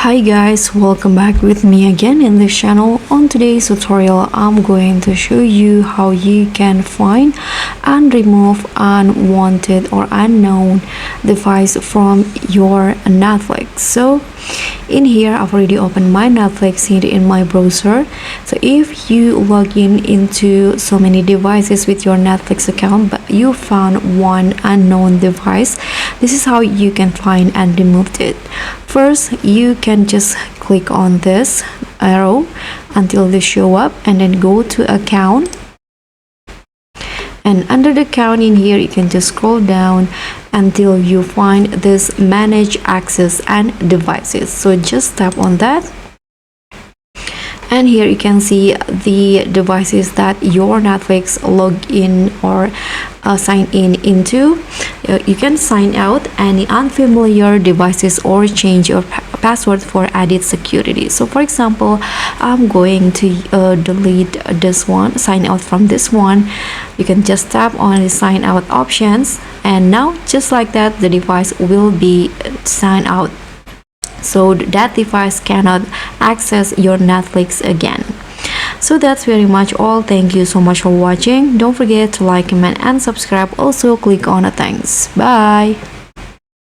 Hi guys, welcome back with me again in this channel. On today's tutorial, I'm going to show you how you can find and remove unwanted or unknown device from your Netflix. So in here, I've already opened my Netflix here in my browser. So if you log in into so many devices with your Netflix account but you found one unknown device, this is how you can find and remove it. First, you can just click on this arrow until they show up and then go to account, and under the account in here you can just scroll down until you find this manage access and devices. So just tap on that, and here you can see the devices that your Netflix log in or sign in into. You can sign out any unfamiliar devices or change your password for added security. So for example, I'm going to delete this one, sign out from this one. You can just tap on the sign out options, and now just like that the device will be signed out, so that device cannot access your Netflix again. So that's very much all. Thank you so much for watching. Don't forget to like, comment and subscribe. Also click on the thanks. Bye.